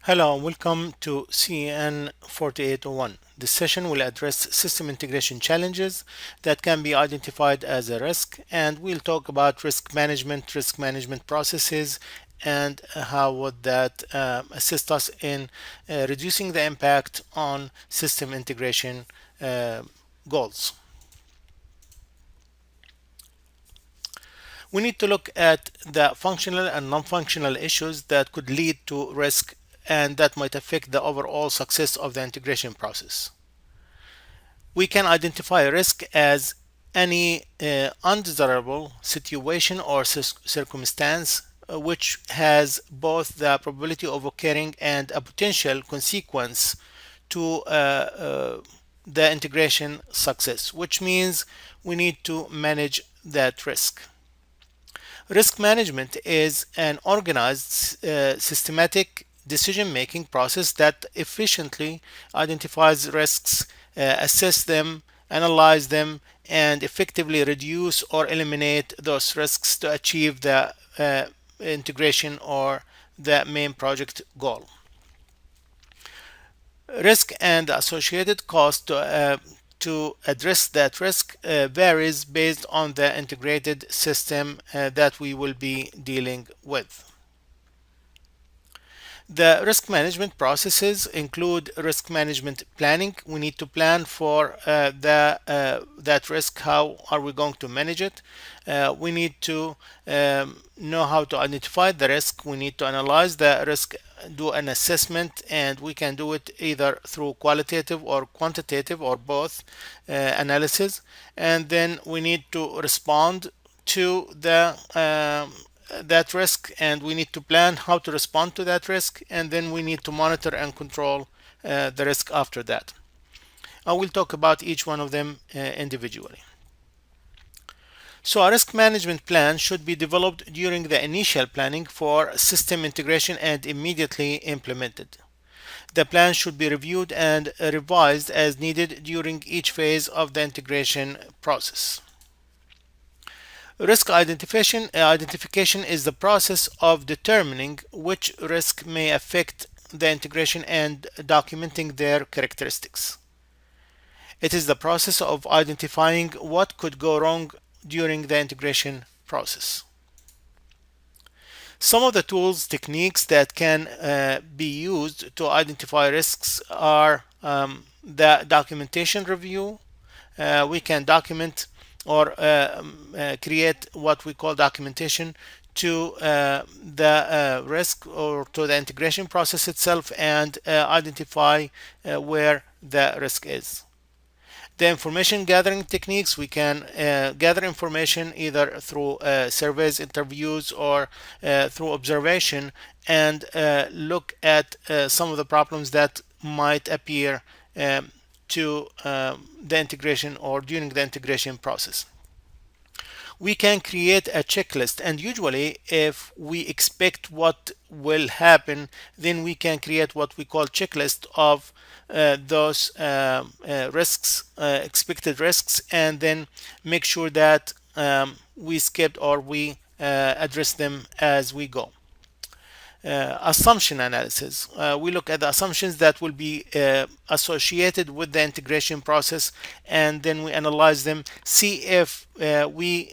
Hello, welcome to CN 4801. This session will address system integration challenges that can be identified as a risk, and we'll talk about risk management processes, and how would that assist us in reducing the impact on system integration goals. We need to look at the functional and non-functional issues that could lead to risk and that might affect the overall success of the integration process. We can identify risk as any undesirable situation or circumstance which has both the probability of occurring and a potential consequence to the integration success, which means we need to manage that risk. Risk management is an organized, systematic decision making process that efficiently identifies risks, assess them, analyze them, and effectively reduce or eliminate those risks to achieve the integration or the main project goal. Risk and associated cost to address that risk varies based on the integrated system that we will be dealing with. The risk management processes include risk management planning. We need to plan for that risk. How are we going to manage it? We need to know how to identify the risk. We need to analyze the risk, do an assessment, and we can do it either through qualitative or quantitative or both analysis. And then we need to respond to the that risk, and we need to plan how to respond to that risk, and then we need to monitor and control the risk after that. I will talk about each one of them individually. So a risk management plan should be developed during the initial planning for system integration and immediately implemented. The plan should be reviewed and revised as needed during each phase of the integration process. Risk identification is the process of determining which risk may affect the integration and documenting their characteristics. It is the process of identifying what could go wrong during the integration process. Some of the tools, techniques that can be used to identify risks are the documentation review. We can document or create what we call documentation to the risk or to the integration process itself and identify where the risk is. The information gathering techniques, we can gather information either through surveys, interviews, or through observation, and look at some of the problems that might appear to the integration or during the integration process. We can create a checklist, and usually if we expect what will happen, then we can create what we call checklist of those risks, expected risks, and then make sure that we skipped or we address them as we go. Assumption analysis. We look at the assumptions that will be associated with the integration process, and then we analyze them, see if we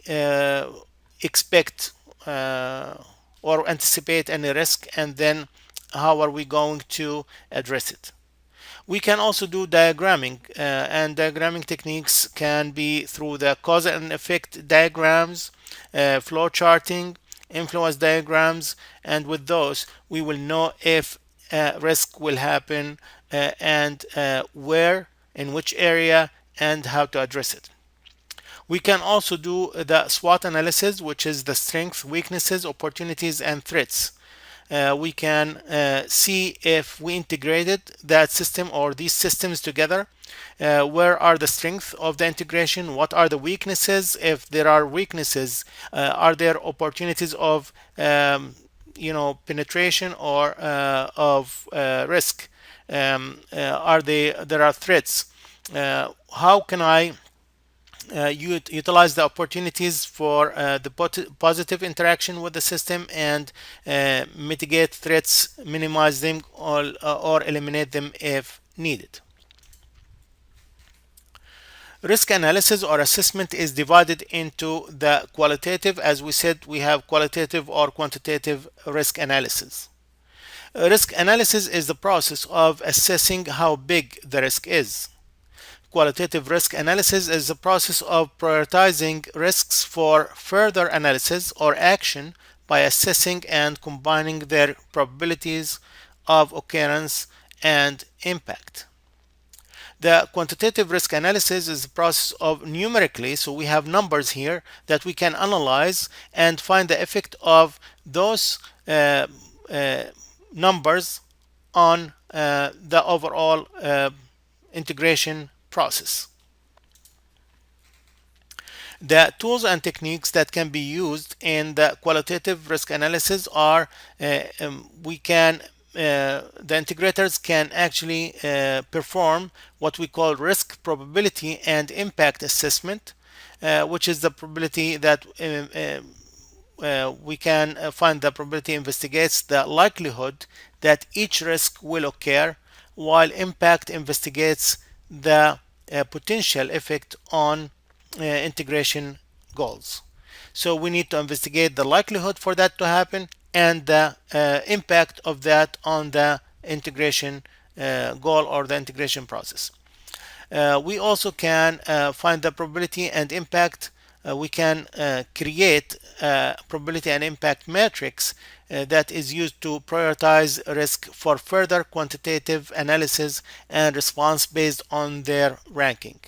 expect or anticipate any risk, and then how are we going to address it. We can also do diagramming, and diagramming techniques can be through the cause and effect diagrams, flow charting, influence diagrams, and with those we will know if risk will happen and where, in which area, and how to address it. We can also do the SWOT analysis, which is the strengths, weaknesses, opportunities, and threats. We can see if we integrated that system or these systems together. Where are the strengths of the integration? What are the weaknesses? If there are weaknesses, are there opportunities of penetration or of risk? There are threats? How can I you utilize the opportunities for the positive interaction with the system and mitigate threats, minimize them, or eliminate them if needed. Risk analysis or assessment is divided into the qualitative. As we said, we have qualitative or quantitative risk analysis. Risk analysis is the process of assessing how big the risk is. Qualitative risk analysis is the process of prioritizing risks for further analysis or action by assessing and combining their probabilities of occurrence and impact. The quantitative risk analysis is the process of numerically, so we have numbers here that we can analyze and find the effect of those uh, numbers on the overall integration process. The tools and techniques that can be used in the qualitative risk analysis are we can the integrators can actually perform what we call risk probability and impact assessment, which is the probability that we can find the probability investigates the likelihood that each risk will occur, while impact investigates the potential effect on integration goals. So we need to investigate the likelihood for that to happen and the impact of that on the integration goal or the integration process. We also can find the probability and impact. We can create a probability and impact matrix that is used to prioritize risk for further quantitative analysis and response based on their ranking.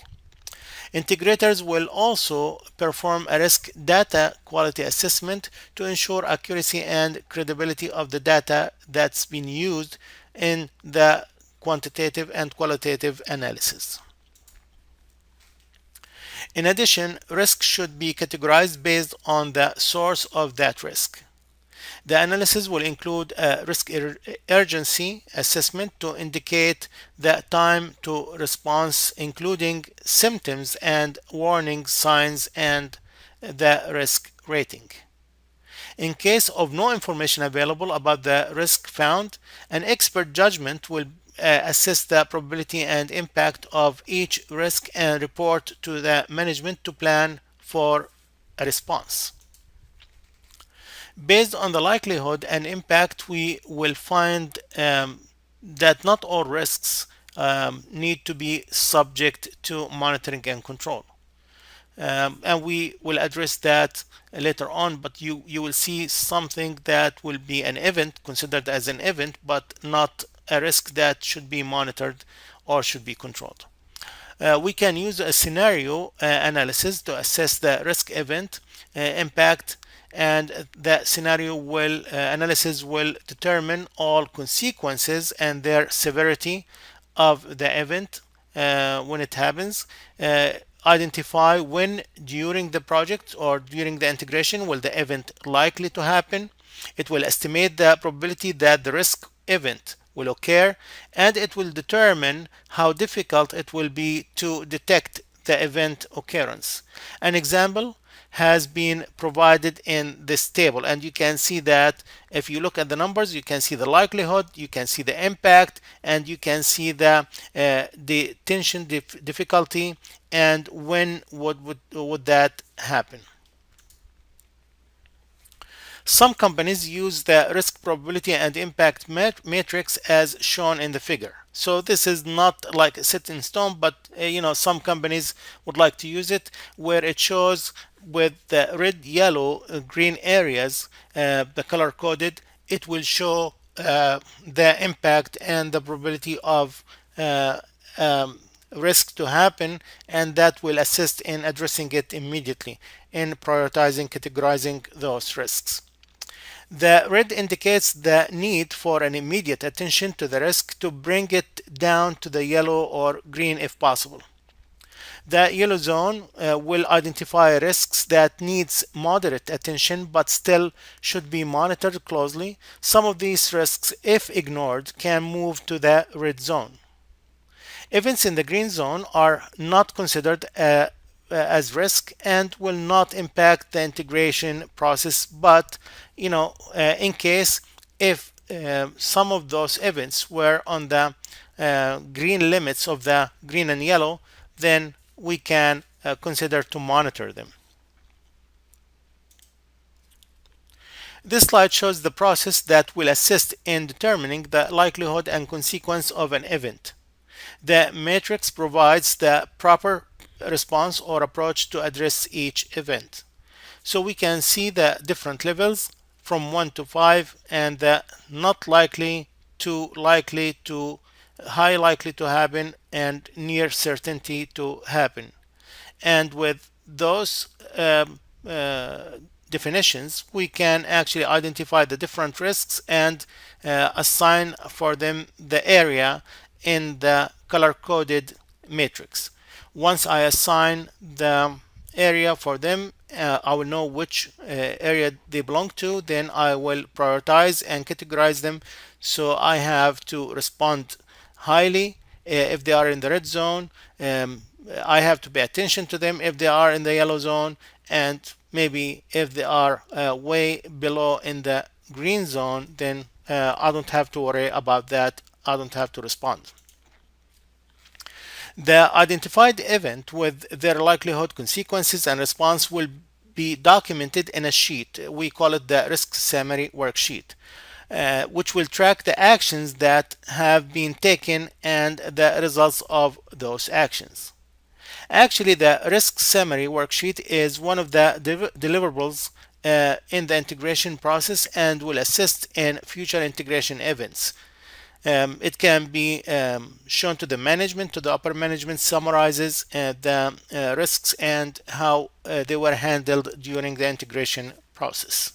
Integrators will also perform a risk data quality assessment to ensure accuracy and credibility of the data that's been used in the quantitative and qualitative analysis. In addition, risk should be categorized based on the source of that risk. The analysis will include a risk urgency assessment to indicate the time to response, including symptoms and warning signs, and the risk rating. In case of no information available about the risk found, an expert judgment will assess the probability and impact of each risk and report to the management to plan for a response. Based on the likelihood and impact, we will find that not all risks need to be subject to monitoring and control. And we will address that later on, but you will see something that will be an event, considered as an event, but not a risk that should be monitored or should be controlled. We can use a scenario analysis to assess the risk event impact, and the scenario will analysis will determine all consequences and their severity of the event when it happens. Identify when during the project or during the integration will the event likely to happen. It will estimate the probability that the risk event will occur, and it will determine how difficult it will be to detect the event occurrence. An example has been provided in this table, and you can see that if you look at the numbers, you can see the likelihood, you can see the impact, and you can see the tension difficulty and when would that happen. Some companies use the risk probability and impact matrix as shown in the figure. So this is not like set in stone, but some companies would like to use it where it shows with the red, yellow, green areas, the color coded. It will show the impact and the probability of um, risk to happen, and that will assist in addressing it immediately in prioritizing, categorizing those risks. The red indicates the need for an immediate attention to the risk to bring it down to the yellow or green if possible. The yellow zone will identify risks that needs moderate attention but still should be monitored closely. Some of these risks, if ignored, can move to the red zone. Events in the green zone are not considered as risk and will not impact the integration process. But in case if some of those events were on the green limits of the green and yellow, then we can consider to monitor them. This slide shows the process that will assist in determining the likelihood and consequence of an event. The matrix provides the proper response or approach to address each event. So we can see the different levels from 1 to 5, and the not likely to likely to high likely to happen and near certainty to happen. And with those definitions, we can actually identify the different risks and assign for them the area in the color coded matrix. Once I assign the area for them, I will know which area they belong to. Then I will prioritize and categorize them. So I have to respond highly if they are in the red zone. I have to pay attention to them if they are in the yellow zone, and maybe if they are way below in the green zone, then I don't have to worry about that. I don't have to respond. The identified event with their likelihood, consequences, and response will be documented in a sheet. We call it the risk summary worksheet, which will track the actions that have been taken and the results of those actions. Actually, the risk summary worksheet is one of the deliverables in the integration process and will assist in future integration events. It can be shown to the management, to the upper management, summarizes the risks and how they were handled during the integration process.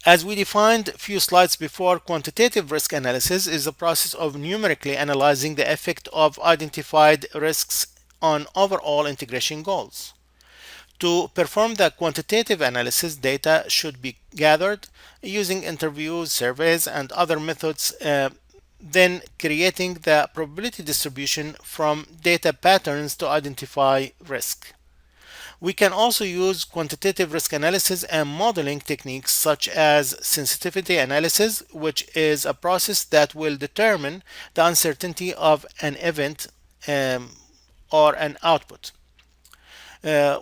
As we defined a few slides before, quantitative risk analysis is the process of numerically analyzing the effect of identified risks on overall integration goals. To perform the quantitative analysis, data should be gathered using interviews, surveys, and other methods, then creating the probability distribution from data patterns to identify risk. We can also use quantitative risk analysis and modeling techniques such as sensitivity analysis, which is a process that will determine the uncertainty of an event or an output.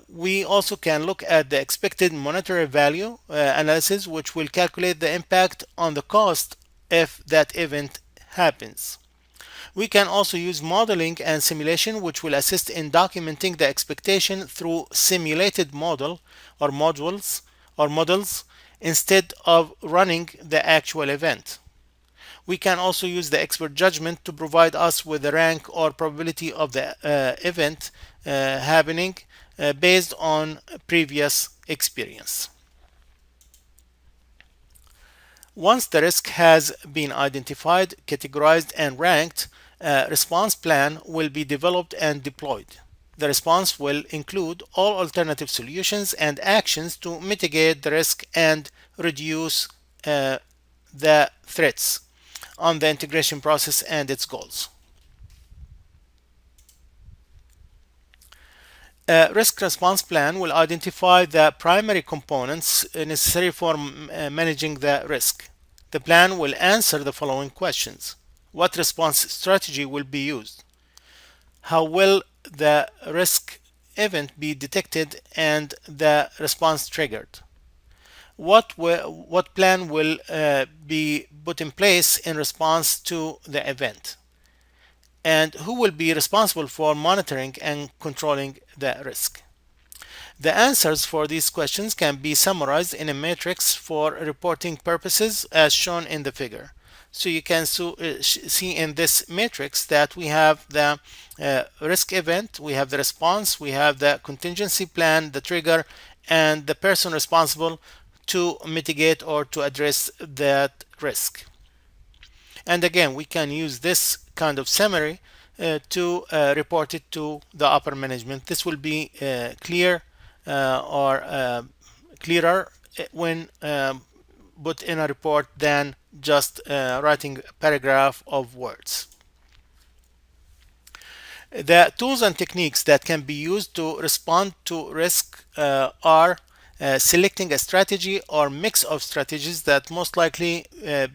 We also can look at the expected monetary value analysis, which will calculate the impact on the cost if that event happens. We can also use modeling and simulation, which will assist in documenting the expectation through simulated model or models instead of running the actual event. We can also use the expert judgment to provide us with the rank or probability of the event happening based on previous experience. Once the risk has been identified, categorized, and ranked, a response plan will be developed and deployed. The response will include all alternative solutions and actions to mitigate the risk and reduce the threats on the integration process and its goals. A risk response plan will identify the primary components necessary for managing the risk. The plan will answer the following questions. What response strategy will be used? How will the risk event be detected and the response triggered? What plan will be put in place in response to the event? And who will be responsible for monitoring and controlling the risk? The answers for these questions can be summarized in a matrix for reporting purposes as shown in the figure. So you can see in this matrix that we have the risk event, we have the response, we have the contingency plan, the trigger, and the person responsible to mitigate or to address that risk. And again, we can use this kind of summary to report it to the upper management. This will be clear or clearer when put in a report than just writing a paragraph of words. The tools and techniques that can be used to respond to risk are selecting a strategy or mix of strategies that most likely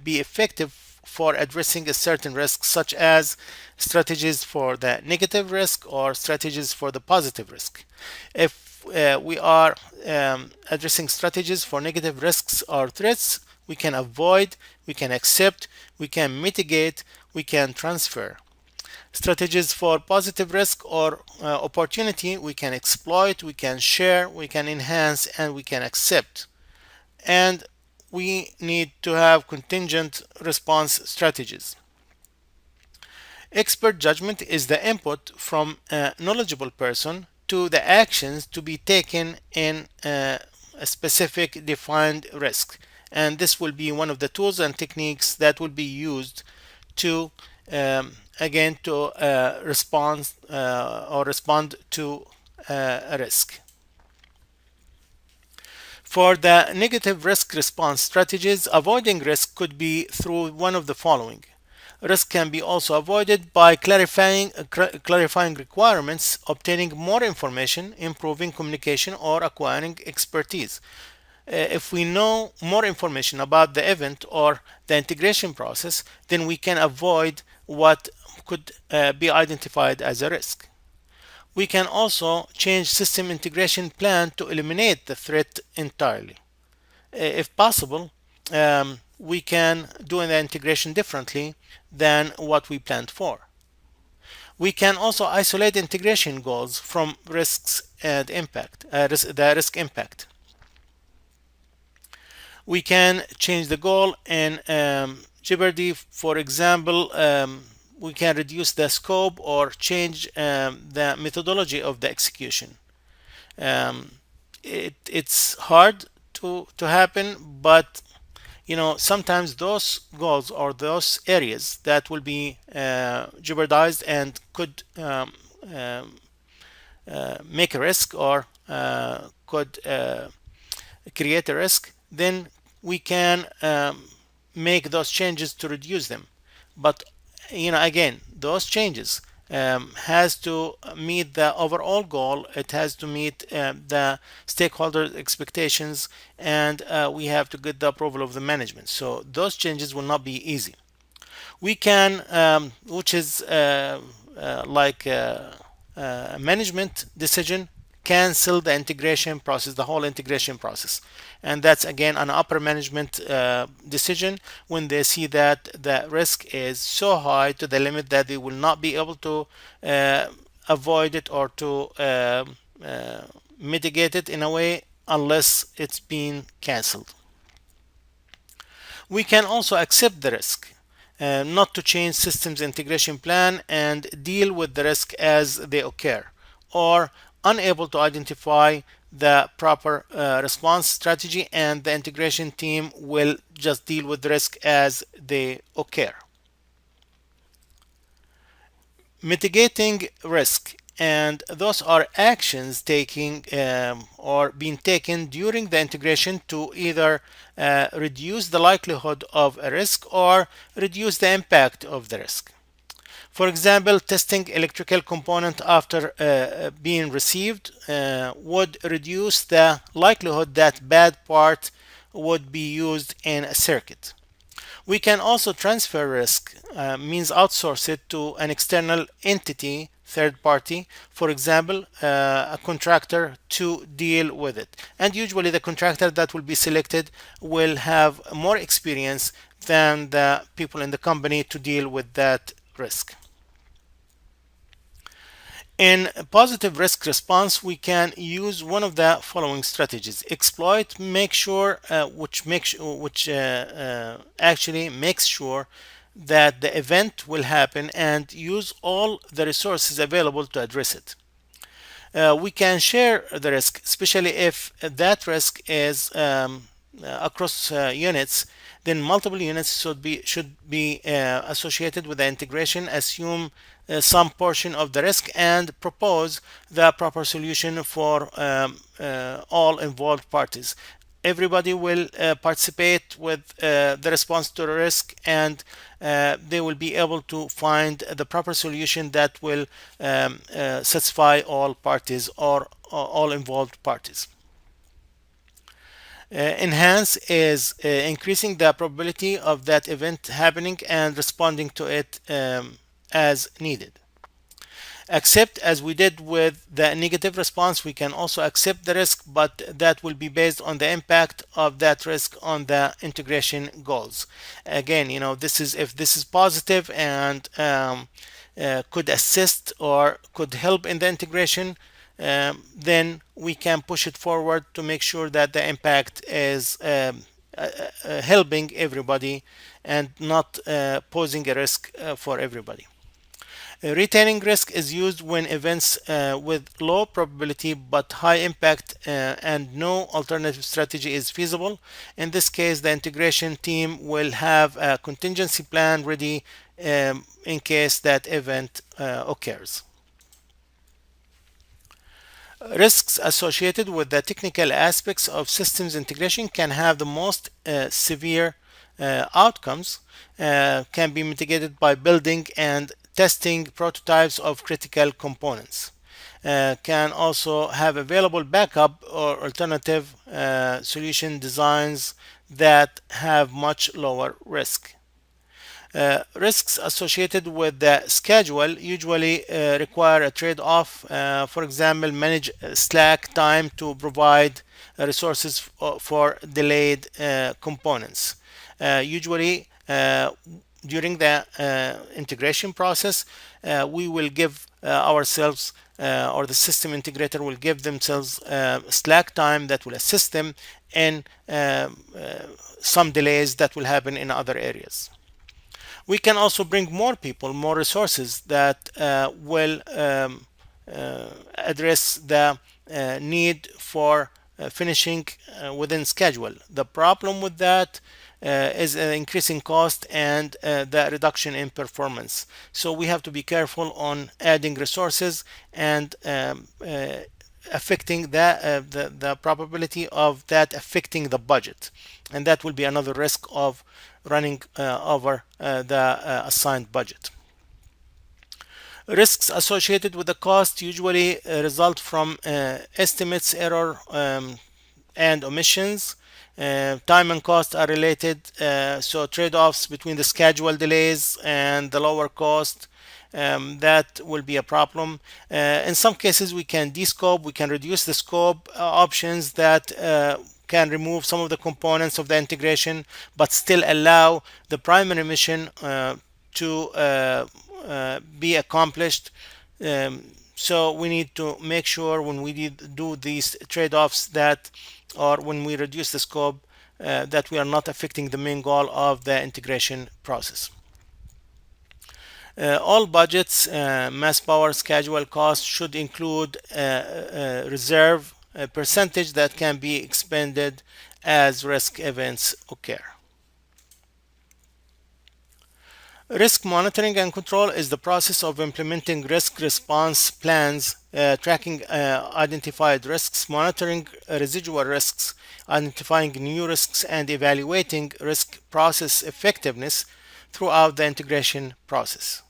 be effective for addressing a certain risk, such as strategies for the negative risk or strategies for the positive risk. If we are addressing strategies for negative risks or threats, we can avoid, we can accept, we can mitigate, we can transfer. Strategies for positive risk or opportunity, we can exploit, we can share, we can enhance, and we can accept. And we need to have contingent response strategies. Expert judgment is the input from a knowledgeable person to the actions to be taken in a specific defined risk. And this will be one of the tools and techniques that will be used to again to respond or respond to a risk. For the negative risk response strategies, avoiding risk could be through one of the following. Risk can be also avoided by clarifying requirements, obtaining more information, improving communication, or acquiring expertise. If we know more information about the event or the integration process, then we can avoid what could be identified as a risk. We can also change system integration plan to eliminate the threat entirely. If possible, we can do the integration differently than what we planned for. We can also isolate integration goals from risks and the risk impact. We can change the goal in Jeopardy. For example, we can reduce the scope or change the methodology of the execution. It's hard to happen, but sometimes those goals or those areas that will be jeopardized and could make a risk or could create a risk, then we can make those changes to reduce them. But again, those changes has to meet the overall goal. It has to meet the stakeholder expectations, and we have to get the approval of the management. So those changes will not be easy. We can, which is like a management decision, cancel the integration process, the whole integration process. And that's again an upper management decision when they see that the risk is so high to the limit that they will not be able to avoid it or to mitigate it in a way unless it's been canceled. We can also accept the risk, not to change systems integration plan and deal with the risk as they occur, or unable to identify the proper response strategy, and the integration team will just deal with the risk as they occur. Mitigating risk, and those are actions taking or being taken during the integration to either reduce the likelihood of a risk or reduce the impact of the risk. For example, testing electrical component after being received would reduce the likelihood that bad part would be used in a circuit. We can also transfer risk, means outsource it to an external entity, third party, for example, a contractor to deal with it. And usually the contractor that will be selected will have more experience than the people in the company to deal with that risk. In positive risk response, we can use one of the following strategies: exploit, make sure, which actually makes sure that the event will happen and use all the resources available to address it. We can share the risk, especially if that risk is across units. Then multiple units should be associated with the integration. Assume some portion of the risk and propose the proper solution for all involved parties. everybody will participate with the response to the risk, and they will be able to find the proper solution that will satisfy all parties or all involved parties. Enhance is increasing the probability of that event happening and responding to it as needed. Accept, as we did with the negative response, we can also accept the risk, but that will be based on the impact of that risk on the integration goals. Again, this is if this is positive and could assist or could help in the integration, then we can push it forward to make sure that the impact is helping everybody and not posing a risk for everybody. Retaining risk is used when events with low probability but high impact and no alternative strategy is feasible. In this case, the integration team will have a contingency plan ready in case that event occurs. Risks associated with the technical aspects of systems integration can have the most severe outcomes, can be mitigated by building and testing prototypes of critical components. Can also have available backup or alternative solution designs that have much lower risk. Risks associated with the schedule usually require a trade-off. For example, manage slack time to provide resources for delayed components. Usually, during the integration process, we will give ourselves or the system integrator will give themselves slack time that will assist them in some delays that will happen in other areas. We can also bring more people, more resources that will address the need for finishing within schedule. The problem with that is increasing cost and the reduction in performance. So we have to be careful on adding resources and affecting the probability of that affecting the budget, and that will be another risk of running over the assigned budget. Risks associated with the cost usually result from estimates error and omissions. Time and cost are related, so trade-offs between the schedule delays and the lower cost, that will be a problem. In some cases, we can descope, we can reduce the scope options that can remove some of the components of the integration, but still allow the primary mission to be accomplished. So we need to make sure when we do these trade-offs that, or when we reduce the scope, that we are not affecting the main goal of the integration process. All budgets, mass power, schedule, cost should include reserve a percentage that can be expended as risk events occur. Risk monitoring and control is the process of implementing risk response plans, tracking identified risks, monitoring residual risks, identifying new risks, and evaluating risk process effectiveness throughout the integration process.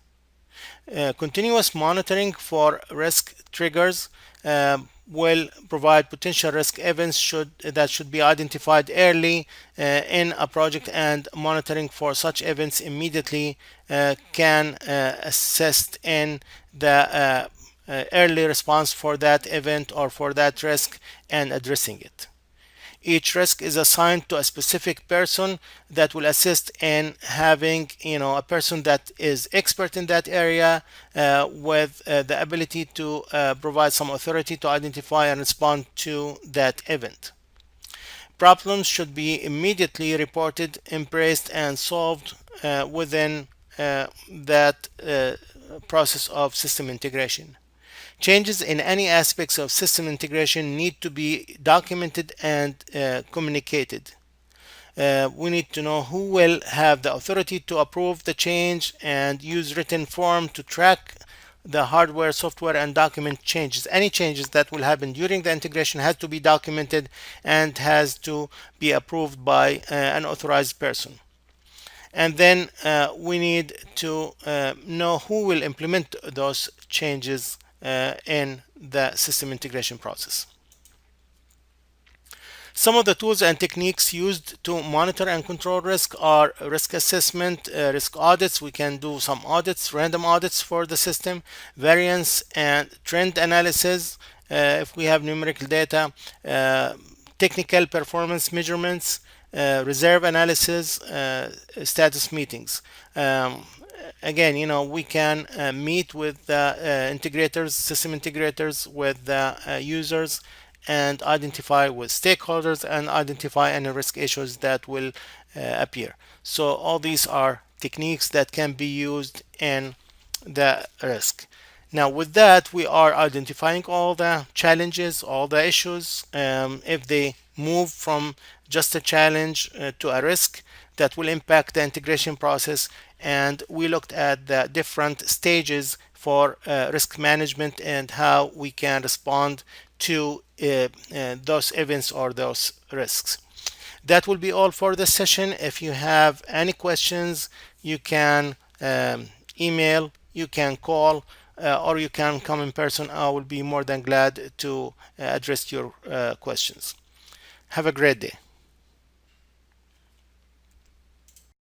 Continuous monitoring for risk triggers will provide potential risk events that should be identified early in a project, and monitoring for such events immediately can assist in the early response for that event or for that risk and addressing it. Each risk is assigned to a specific person that will assist in having, a person that is expert in that area with the ability to provide some authority to identify and respond to that event. Problems should be immediately reported, embraced, and solved within that process of system integration. Changes in any aspects of system integration need to be documented and communicated. We need to know who will have the authority to approve the change and use written form to track the hardware, software, and document changes. Any changes that will happen during the integration has to be documented and has to be approved by an authorized person. And then we need to know who will implement those changes in the system integration process. Some of the tools and techniques used to monitor and control risk are risk assessment, risk audits. We can do some audits, random audits for the system, variance and trend analysis if we have numerical data, technical performance measurements, reserve analysis, status meetings. Again, we can meet with the integrators, system integrators, with the users, and identify with stakeholders and identify any risk issues that will appear. So all these are techniques that can be used in the risk. Now with that, we are identifying all the challenges, all the issues. If they move from just a challenge to a risk that will impact the integration process, and we looked at the different stages for risk management and how we can respond to those events or those risks. That will be all for this session. If you have any questions, you can email, you can call, or you can come in person. I will be more than glad to address your questions. Have a great day.